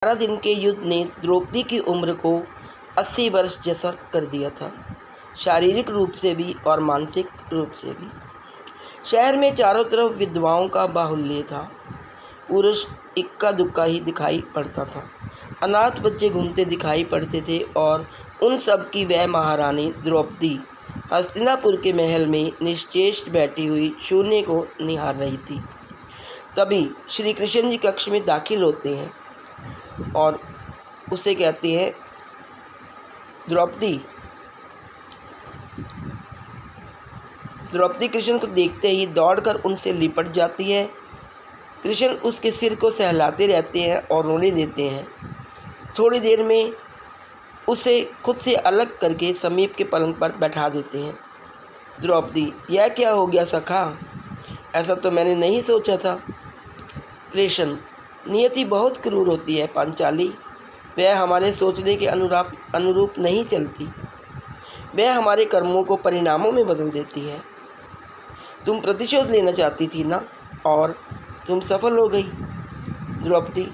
12 दिन के युद्ध ने द्रौपदी की उम्र को 80 वर्ष जैसा कर दिया था, शारीरिक रूप से भी और मानसिक रूप से भी। शहर में चारों तरफ विधवाओं का बाहुल्य था। पुरुष इक्का दुक्का ही दिखाई पड़ता था। अनाथ बच्चे घूमते दिखाई पड़ते थे और उन सब की वह महारानी द्रौपदी हस्तिनापुर के महल में निश्चेष्ट बैठी हुई शून्य को निहार रही थी। तभी श्री कृष्ण जी कक्ष में दाखिल होते हैं और उसे कहते हैं, द्रौपदी। द्रौपदी कृष्ण को देखते ही दौड़कर उनसे लिपट जाती है। कृष्ण उसके सिर को सहलाते रहते हैं और रोने देते हैं। थोड़ी देर में उसे खुद से अलग करके समीप के पलंग पर बैठा देते हैं। द्रौपदी, यह क्या हो गया सखा? ऐसा तो मैंने नहीं सोचा था। कृष्ण, नियति बहुत क्रूर होती है पांचाली। वह हमारे सोचने के अनुरूप नहीं चलती। वह हमारे कर्मों को परिणामों में बदल देती है। तुम प्रतिशोध लेना चाहती थी ना, और तुम सफल हो गई। द्रौपदी,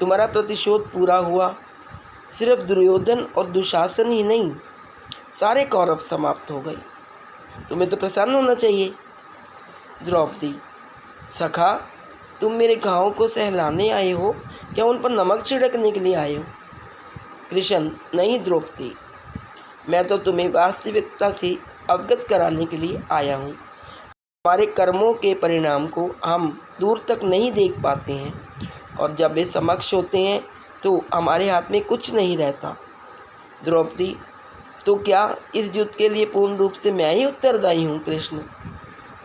तुम्हारा प्रतिशोध पूरा हुआ। सिर्फ दुर्योधन और दुशासन ही नहीं, सारे कौरव समाप्त हो गए। तुम्हें तो प्रसन्न होना चाहिए। द्रौपदी, सखा, तुम मेरे घावों को सहलाने आए हो या उन पर नमक छिड़कने के लिए आए हो? कृष्ण, नहीं द्रौपदी, मैं तो तुम्हें वास्तविकता से अवगत कराने के लिए आया हूँ। हमारे कर्मों के परिणाम को हम दूर तक नहीं देख पाते हैं, और जब वे समक्ष होते हैं तो हमारे हाथ में कुछ नहीं रहता। द्रौपदी, तो क्या इस युद्ध के लिए पूर्ण रूप से मैं ही उत्तरदायी हूँ?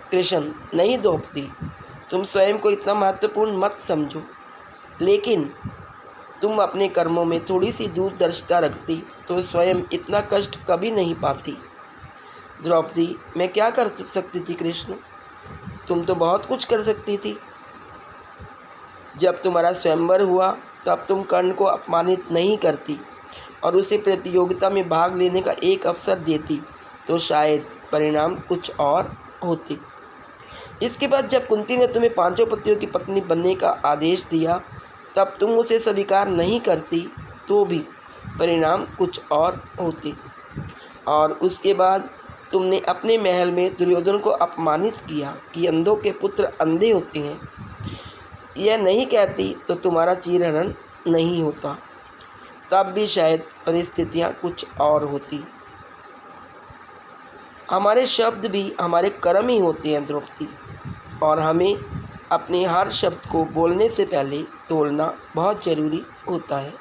कृष्ण, नहीं द्रौपदी, तुम स्वयं को इतना महत्वपूर्ण मत समझो, लेकिन तुम अपने कर्मों में थोड़ी सी दूरदर्शिता रखती तो स्वयं इतना कष्ट कभी नहीं पाती। द्रौपदी, मैं क्या कर सकती थी कृष्ण? तुम तो बहुत कुछ कर सकती थी। जब तुम्हारा स्वयंवर हुआ तब तुम कर्ण को अपमानित नहीं करती और उसे प्रतियोगिता में भाग लेने का एक अवसर देती तो शायद परिणाम कुछ और होते। इसके बाद जब कुंती ने तुम्हें 5 पतियों की पत्नी बनने का आदेश दिया तब तुम उसे स्वीकार नहीं करती तो भी परिणाम कुछ और होते। और उसके बाद तुमने अपने महल में दुर्योधन को अपमानित किया कि अंधों के पुत्र अंधे होते हैं। यह नहीं कहती तो तुम्हारा चीरहरण नहीं होता, तब भी शायद परिस्थितियाँ कुछ और होती। हमारे शब्द भी हमारे कर्म ही होते हैं द्रौपदी, और हमें अपने हर शब्द को बोलने से पहले तोलना बहुत ज़रूरी होता है,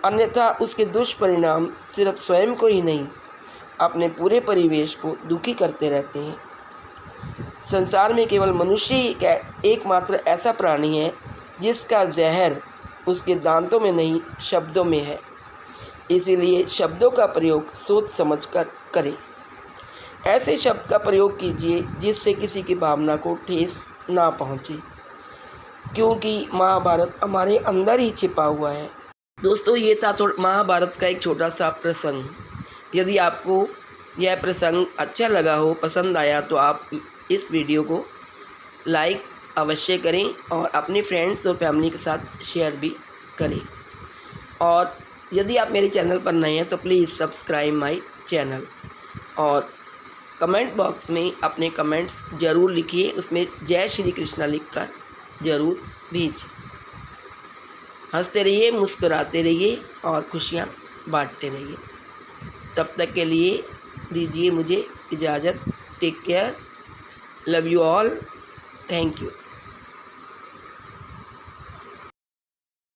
अन्यथा उसके दुष्परिणाम सिर्फ स्वयं को ही नहीं, अपने पूरे परिवेश को दुखी करते रहते हैं। संसार में केवल मनुष्य ही एकमात्र ऐसा प्राणी है जिसका जहर उसके दांतों में नहीं, शब्दों में है। इसीलिए शब्दों का प्रयोग सोच समझकर करें। ऐसे शब्द का प्रयोग कीजिए जिससे किसी की भावना को ठेस ना पहुँचे, क्योंकि महाभारत हमारे अंदर ही छिपा हुआ है। दोस्तों, ये था महाभारत का एक छोटा सा प्रसंग। यदि आपको यह प्रसंग अच्छा लगा हो, पसंद आया, तो आप इस वीडियो को लाइक अवश्य करें और अपने फ्रेंड्स और फैमिली के साथ शेयर भी करें। और यदि आप मेरे चैनल पर नए हैं तो प्लीज़ सब्सक्राइब माय चैनल, और कमेंट बॉक्स में अपने कमेंट्स ज़रूर लिखिए, उसमें जय श्री कृष्णा लिखकर ज़रूर भेजिए। हंसते रहिए, मुस्कुराते रहिए और खुशियाँ बांटते रहिए। तब तक के लिए दीजिए मुझे इजाज़त। Take care, love you all, thank you.